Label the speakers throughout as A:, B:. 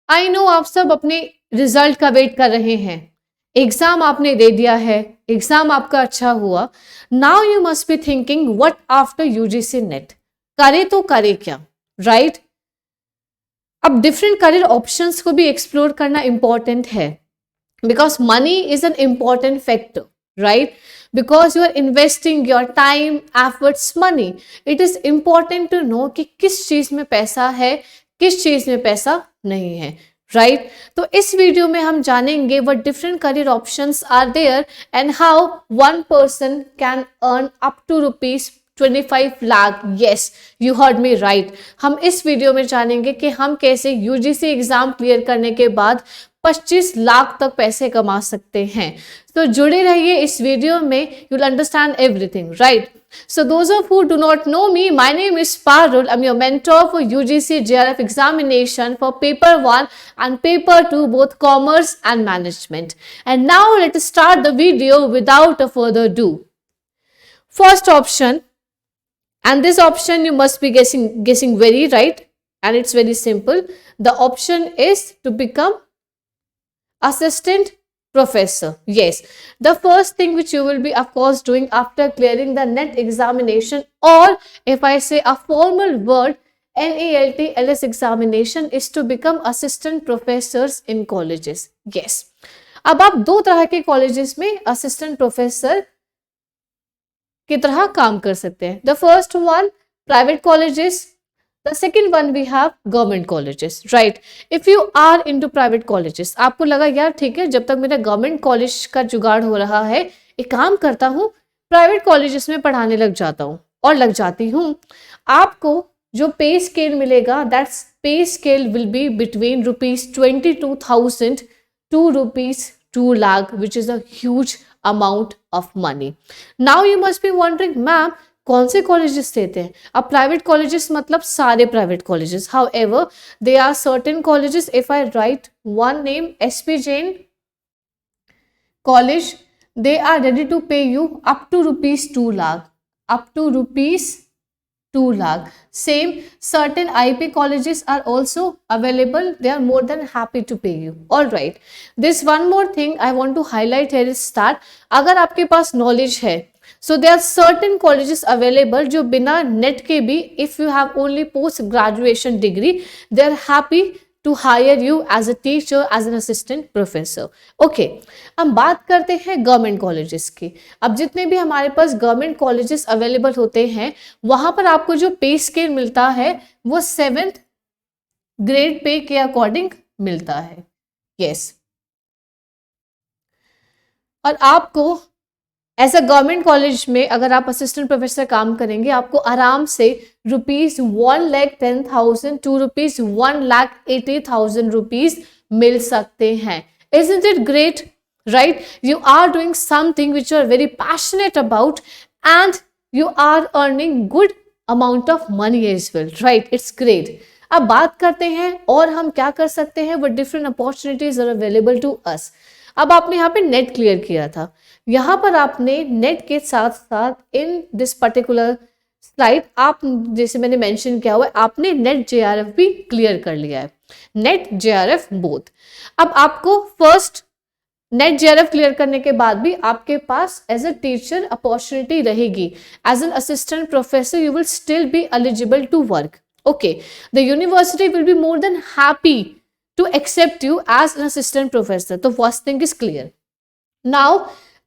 A: I know आप सब अपने रिजल्ट का वेट कर रहे हैं, एग्जाम आपने दे दिया है, एग्जाम आपका अच्छा हुआ। Now you must be thinking what after UGC net, करे तो करे क्या, राइट? अब डिफरेंट करियर ऑप्शंस को भी एक्सप्लोर करना इंपॉर्टेंट है, because money is an important factor, right? Because you are investing your time, efforts, money, it is important to know कि किस चीज में पैसा है, किस चीज में पैसा नहीं है, राइट? तो इस वीडियो में हम जानेंगे what different career options are there and how one person can earn up to rupees 25 lakh. Yes, you heard me right. हम इस वीडियो में जानेंगे कि हम कैसे यूजीसी एग्जाम क्लियर करने के बाद 25 लाख तक पैसे कमा सकते हैं। तो जुड़े रहिए इस वीडियो में, you will understand everything, right? So those of who do not know me, my name is Parul. I'm your mentor for UGC JRF examination for paper 1 and paper 2, both commerce and management. And now let us start the video without a further ado. First option, and this option you must be guessing very right, and it's very simple. The option is to become assistant professor. Yes, the first thing which you will be of course doing after clearing the NET examination, or if I say a formal word, NELT LS examination, is to become assistant professors in colleges. Yes, अब आप दो तरह के colleges में assistant professor की तरह काम कर सकते हैं. The first one private colleges, the second one we have government colleges, right? If you are into private colleges, आपको लगा यार ठीक है, जब तक मेरा गवर्नमेंट कॉलेज का जुगाड़ हो रहा है, एक काम करता हूँ प्राइवेट कॉलेजेस में पढ़ाने लग जाता हूँ और लग जाती हूँ. आपको जो पे स्केल मिलेगा, दैट पे scale will be between ₹22,000 to ₹2 lakh, which is a huge amount of money. Now you must be wondering, ma'am कौन से कॉलेजेस देते हैं? अब प्राइवेट कॉलेजेस मतलब सारे private colleges. However they are certain colleges. If I write one name, SP Jain college, they are ready to pay you up to ₹2 lakh, up to ₹2 lakh. Same, certain IP colleges are also available. They are more than happy to pay you. All right. This one more thing I want to highlight here is that अगर आपके पास knowledge है, so there are certain colleges available जो बिना net के भी, if you have only post graduation degree, they are happy to hire you as a teacher, as an assistant professor. Okay, अब बात करते हैं गवर्नमेंट कॉलेजेस की. अब जितने भी हमारे पास गवर्नमेंट कॉलेजेस अवेलेबल होते हैं, वहां पर आपको जो पे स्केल मिलता है वो 7th ग्रेड पे के अकॉर्डिंग मिलता है. यस, और आपको एज अ गवर्नमेंट कॉलेज में अगर आप असिस्टेंट प्रोफेसर काम करेंगे, आपको आराम से ₹1,10,000 to ₹1,80,000 मिल सकते हैं. Isn't it great? Right? You are doing something which you are very passionate about and you are earning good amount of money as well. Right? It's great. अब बात करते हैं और हम क्या कर सकते हैं, what different opportunities are available to us. अब आपने यहाँ पे नेट क्लियर किया था, यहाँ पर आपने नेट के साथ साथ इन दिस पर्टिकुलर स्लाइड, आप जैसे मैंने मेंशन किया हुआ है, आपने नेट JRF भी क्लियर कर लिया है, नेट JRF बोथ. अब आपको फर्स्ट नेट JRF क्लियर करने के बाद भी आपके पास एज अ टीचर अपॉर्चुनिटी रहेगी. As an assistant professor you will still be eligible to work. Okay, the university will be more than happy to accept you as an assistant professor. तो first thing is clear. Now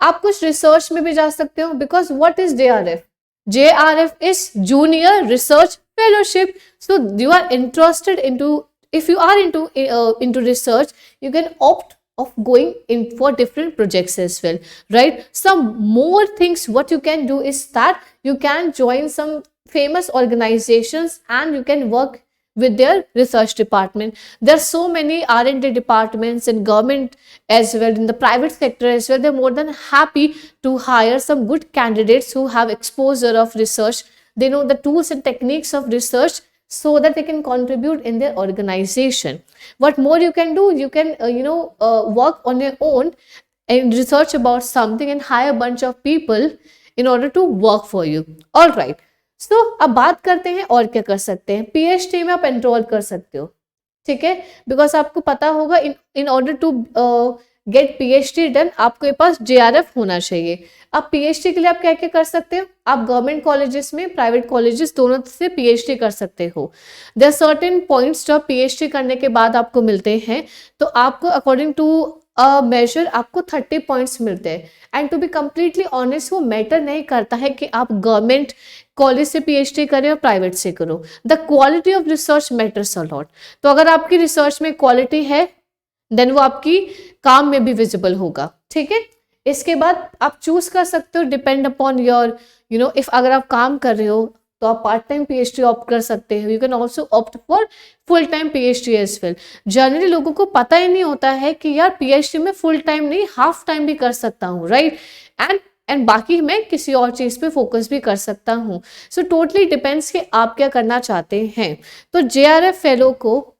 A: आप कुछ research में भी जा सकते हो, because what is JRF? JRF is Junior Research Fellowship. So you are interested into, if you are into research, you can opt of going in for different projects as well, right? Some more things what you can do is that you can join some famous organizations and you can work with their research department. There are so many R&D departments in government as well, in the private sector as well. They're more than happy to hire some good candidates who have exposure of research. They know the tools and techniques of research so that they can contribute in their organization. What more you can do, you can work on your own and research about something and hire a bunch of people in order to work for you. All right. So, अब बात करते हैं और क्या कर सकते हैं. PhD में आप एनरोल कर सकते हो, ठीक है, बिकॉज आपको पता होगा in order to get PhD done आपके पास जेआरएफ होना चाहिए। अब पीएचडी के लिए आप क्या क्या कर सकते हो, आप गवर्नमेंट कॉलेजेस में, प्राइवेट कॉलेजेस, दोनों से पीएचडी कर सकते हो। देयर सर्टेन पॉइंट्स जो पीएचडी करने के बाद आपको मिलते हैं, तो आपको अकॉर्डिंग टू मेजर आपको 30 पॉइंट्स मिलते हैं। And to be completely honest, वो मैटर नहीं करता है कि आप गवर्नमेंट कॉलेज से पीएचडी करें और प्राइवेट से करो, the quality of research matters a lot. तो अगर आपकी रिसर्च में क्वालिटी है देन वो आपकी काम में भी विजिबल होगा, ठीक है। इसके बाद आप चूज कर सकते हो डिपेंड अपॉन योर इफ अगर आप काम कर रहे हो तो आप पार्ट टाइम पीएचडी ऑप्ट कर सकते हो, you can also opt for full time PhD as well. Generally लोगों को पता ही नहीं होता है कि यार पीएचडी में फुल टाइम नहीं हाफ टाइम भी कर सकता हूँ, राइट, एंड बाकी मैं किसी और चीज पे फोकस भी कर सकता हूँ। सो टोटली डिपेंड्स कि आप क्या करना चाहते हैं। तो जेआरएफ फेलो को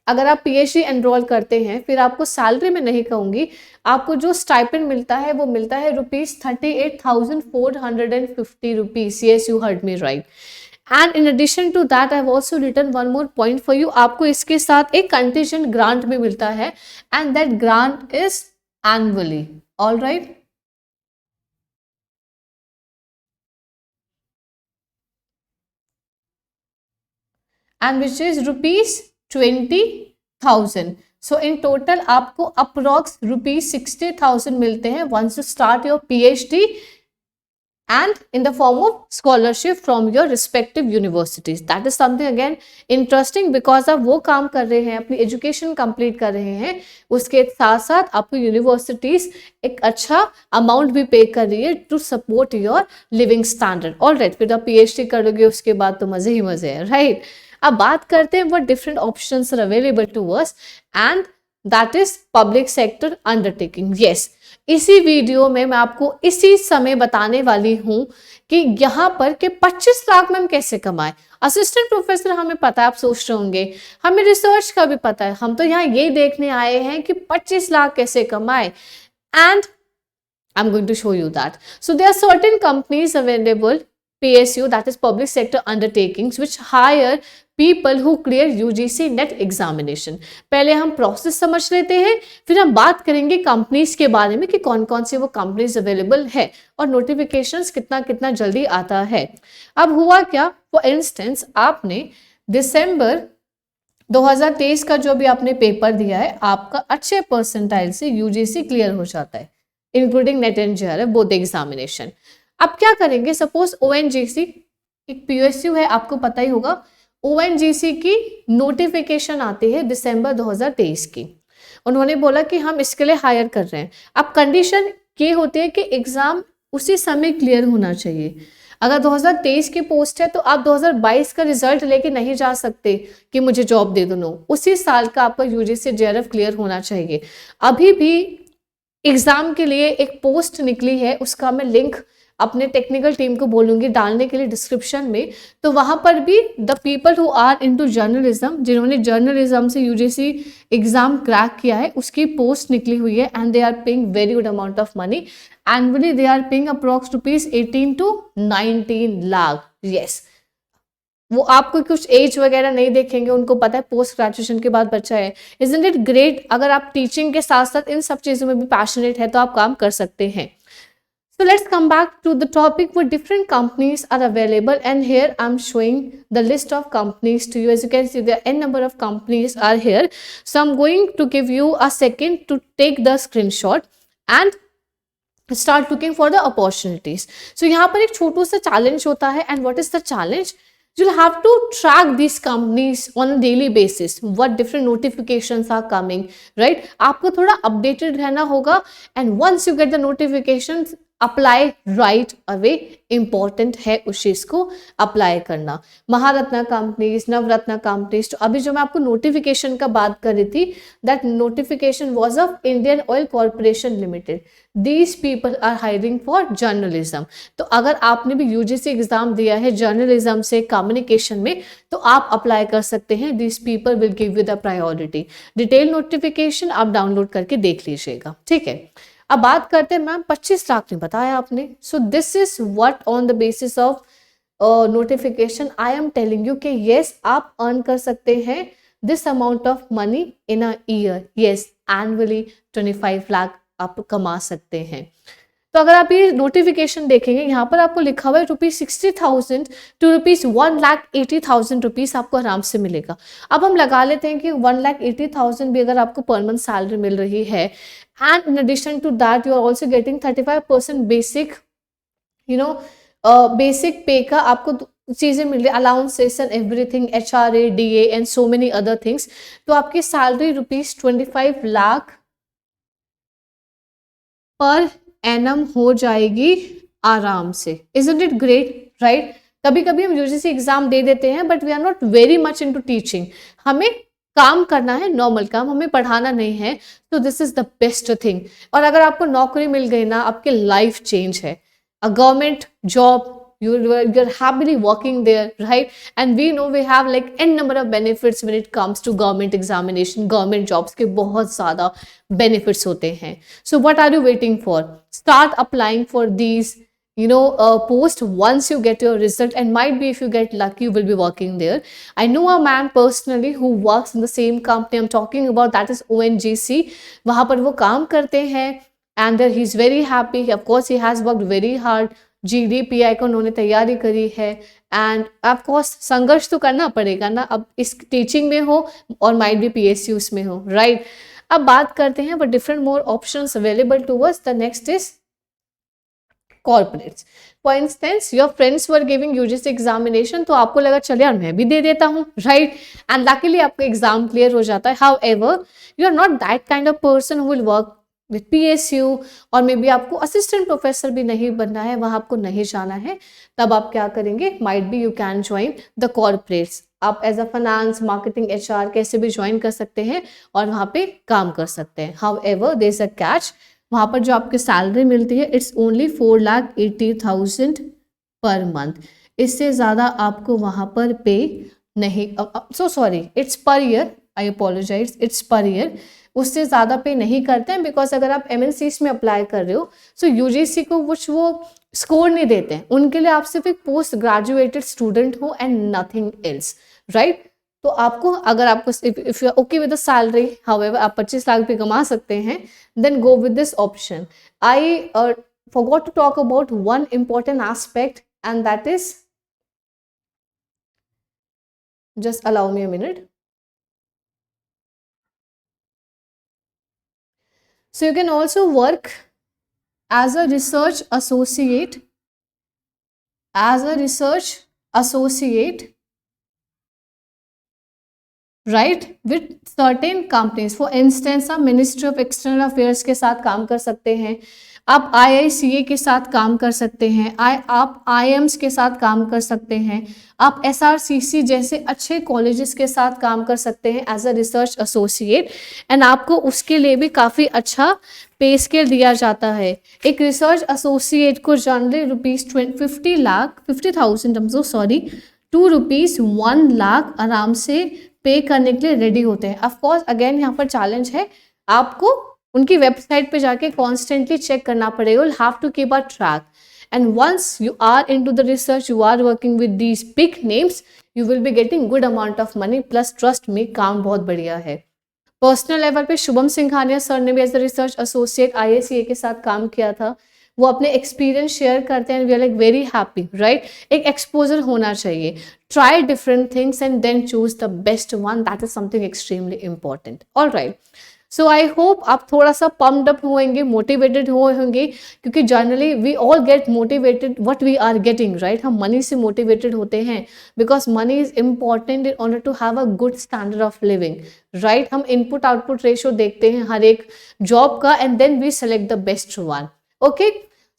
A: अगर आप पीएचडी एनरोल करते हैं, फिर आपको सैलरी में नहीं कहूंगी, आपको जो स्टाइपेंड मिलता है वो मिलता है ₹38,450 rupees. Yes, you heard me right. And in addition to that I have also written one more point for you, आपको इसके साथ एक कंटीजेंट ग्रांट भी मिलता है and that grant is annually, all right. And which is ₹20,000। So in total आपको approx ₹60,000 मिलते हैं once you start your PhD and in the form of scholarship from your respective universities. That is something again interesting because आप वो काम कर रहे हैं, अपनी एजुकेशन कंप्लीट कर रहे हैं, उसके साथ साथ आपको यूनिवर्सिटीज एक अच्छा अमाउंट भी पे कर रही है to support your living standard. All right, फिर आप पीएचडी कर लोगे उसके बाद तो मजे ही मजे हैं, राइट। अब बात करते हैं what different options are available to us and that is public sector undertaking. Yes, इसी वीडियो में मैं आपको इसी समय बताने वाली हूं कि यहाँ पर कि 25 लाख में हम कैसे कमाए। असिस्टेंट प्रोफेसर हमें पता है, आप सोच रहे होंगे, हमें रिसर्च का भी पता है, हम तो यहाँ ये देखने आए हैं कि 25 लाख कैसे कमाए। And I'm going to show you that. So there are certain companies available, PSU, that is public sector undertakings, which hire people who clear UGC NET examination. पहले हम प्रोसेस समझ लेते हैं, फिर हम बात करेंगे कंपनीज के बारे में कि कौन कौन सी वो कंपनीज अवेलेबल है और नोटिफिकेशंस कितना कितना जल्दी आता है। अब हुआ क्या, फॉर इंस्टेंस आपने दिसंबर 2023 का जो भी आपने पेपर दिया है, आपका अच्छे परसेंटाइल से यूजीसी क्लियर हो जाता है, including net and JRF both examination. अब क्या करेंगे, सपोज ओएनजीसी एक पीएसयू है, आपको पता ही होगा, ओएनजीसी की नोटिफिकेशन आती है दिसंबर 2023 की। उन्होंने बोला कि हम इसके लिए हायर कर रहे हैं। अब कंडीशन ये होती है कि एग्जाम उसी समय क्लियर होना चाहिए। अगर 2023 की पोस्ट है तो आप 2022 का रिजल्ट लेके नहीं जा सकते कि मुझे जॉब दे दो, नो, उसी साल का आपका यूजीसी जेआरएफ क्लियर होना चाहिए। अभी भी एग्जाम के लिए एक पोस्ट निकली है, उसका मैं लिंक अपने टेक्निकल टीम को बोलूंगी डालने के लिए डिस्क्रिप्शन में, तो वहां पर भी the people who are into journalism, जिन्होंने जर्नलिज्म से यूजीसी एग्जाम क्रैक किया है, उसकी पोस्ट निकली हुई है and they are paying very good amount of money. Annually they are paying approx ₹18 to 19 lakh. Yes, वो आपको कुछ एज वगैरह नहीं देखेंगे, उनको पता है पोस्ट ग्रेजुएशन के बाद बच्चा है। इजंट इट ग्रेट, अगर आप टीचिंग के साथ साथ इन सब चीजों में भी पैशनेट है तो आप काम कर सकते हैं। So let's come back to the topic where different companies are available, and here I'm showing the list of companies to you. As you can see, there are n number of companies are here. So I'm going to give you a second to take the screenshot and start looking for the opportunities. So यहाँ पर एक छोटू सा challenge होता है, and what is the challenge? You'll have to track these companies on a daily basis. What different notifications are coming, right? आपको थोड़ा updated रहना होगा, and once you get the notifications, apply right away, important है उस चीज को apply करना। Maharatna companies, Navratna companies, तो अभी जो मैं आपको नोटिफिकेशन का बात कर रही थी, that notification was of Indian Oil Corporation Limited. These people are hiring for journalism. तो अगर आपने भी यूजीसी एग्जाम दिया है जर्नलिज्म से कम्युनिकेशन में, तो आप अप्लाई कर सकते हैं। These people will give you the priority. Detail notification आप डाउनलोड करके देख लीजिएगा, ठीक है। अब बात करते हैं, मैम 25 लाख ने बताया आपने। So this is what on the basis of notification I am telling you कि यस आप अर्न कर सकते हैं this amount of money in a year. Yes, annually 25 lakh आप कमा सकते हैं. तो अगर आप ये नोटिफिकेशन देखेंगे, यहाँ पर आपको लिखा हुआ है ₹60,000 to ₹1,80,000 आपको आराम से मिलेगा. अब हम लगा लेते हैं कि 1,80,000 भी अगर आपको पर मंथ सैलरी मिल रही है, and in addition to that you are also getting 35% basic basic pay का आपको चीजें मिल रही, allowances and everything, HRA, DA and so many other things. तो आपकी सैलरी ₹25 लाख पर एनम हो जाएगी आराम से. Isn't it great, right? कभी कभी हम यूजीसी एग्जाम दे देते हैं but we are not very much into teaching. हमें काम करना है, नॉर्मल काम, हमें पढ़ाना नहीं है. तो this is the best thing. और अगर आपको नौकरी मिल गई ना, आपके लाइफ चेंज है. A government job, you're happily working there, right? And we know we have like n number of benefits when it comes to government examination, government jobs के बहुत ज़्यादा benefits होते हैं. So what are you waiting for? Start applying for these post once you get your result, and might be if you get lucky you will be working there. I know a man personally who works in the same company I'm talking about, that is ONGC. वहाँ पर वो काम करते हैं and he is very happy. Of course he has worked very hard. GDPI को उन्होंने तैयारी करी है, एंड ऑफ कोर्स संघर्ष तो करना पड़ेगा ना, अब इस टीचिंग में हो और माइट भी PSUs में हो, राइट? अब बात करते हैं but different more options available to us. The next is corporates. For instance, your friends were giving UGC examination, तो आपको लगा चलिए यार मैं भी दे देता हूँ, right? And luckily आपका एग्जाम क्लियर हो जाता है. However, you are not that kind of person who will work with PSU, और मे बी आपको असिस्टेंट प्रोफेसर भी नहीं बनना है, वहां आपको नहीं जाना है. तब आप क्या करेंगे? Might be you can join the corporates. आप as a finance, marketing, HR कैसे भी ज्वाइन कर सकते हैं और वहां पे काम कर सकते हैं. However there is a catch. वहां पर जो आपकी सैलरी मिलती है इट्स ओनली 4,80,000 पर मंथ. इससे ज़्यादा आपको वहां पर पे नहीं, so sorry, it's per year, I apologize, it's per year. उससे ज़्यादा पे नहीं करते हैं, बिकॉज अगर आप MNCs में अप्लाई कर रहे हो सो UGC को कुछ वो स्कोर नहीं देते हैं. उनके लिए आप सिर्फ एक पोस्ट ग्रेजुएटेड स्टूडेंट हो एंड नथिंग एल्स, राइट? तो आपको अगर आपको if you are okay with the salary, however आप 25 लाख भी कमा सकते हैं, then go with this option. I forgot to talk about one important aspect, and that is, just allow me a minute. So you can also work as a research associate, right, with certain companies. For instance, आप ministry of external affairs के साथ काम कर सकते हैं, आप IICA के साथ काम कर सकते हैं, आप IIMs के साथ काम कर सकते हैं, आप SRCC जैसे अच्छे कॉलेजेस के साथ काम कर सकते हैं as a research associate. And आपको उसके लिए भी काफ़ी अच्छा पे स्केल दिया जाता है. एक रिसर्च एसोसिएट को जनरली ₹50,000 टू ₹1 आराम से पे करने के लिए रेडी होते हैं. ऑफ कोर्स अगेन यहाँ पर चैलेंज है, आपको उनकी वेबसाइट पे जाके कॉन्स्टेंटली चेक करना पड़ेगा. You have to keep a track, and once you are into the research, you are working with these big names, you will be getting good amount of money. Plus trust में काम बहुत बढ़िया है. Personal level पे Shubham Singhania sir ने भी as a research associate IICA के साथ काम किया था. वो अपने एक्सपीरियंस शेयर करते हैं. We are like very happy, right? एक एक्सपोजर होना चाहिए. Try different things and then choose the best one. That is something extremely important. All right, so I hope आप थोड़ा सा पम्प्ड अप होंगे, मोटिवेटेड होंगे, क्योंकि generally we all get motivated what we are getting, right? हम money से motivated होते हैं, because money is important in order to have a good standard of living, right? हम इनपुट आउटपुट रेशियो देखते हैं हर एक जॉब का, and then we select the best one. Okay,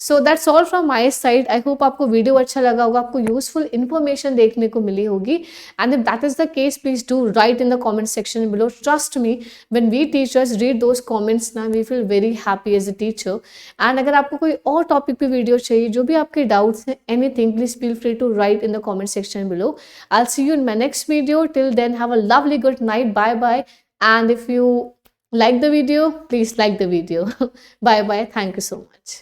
A: so that's all from my side. I hope आपको video अच्छा लगा होगा, आपको यूजफुल इन्फॉर्मेशन देखने को मिली होगी. And if that is the case, please do write in the comment section below. Trust me, when we teachers read those comments ना, we feel very happy as a teacher. And अगर आपको कोई और topic पे video चाहिए, जो भी आपके डाउट्स हैं, anything, please feel free to write in the comment section below. I will see you in my next video. Till then, have a lovely good night. Bye bye. And if you like the video, please like the video. Bye bye. Thank you so much.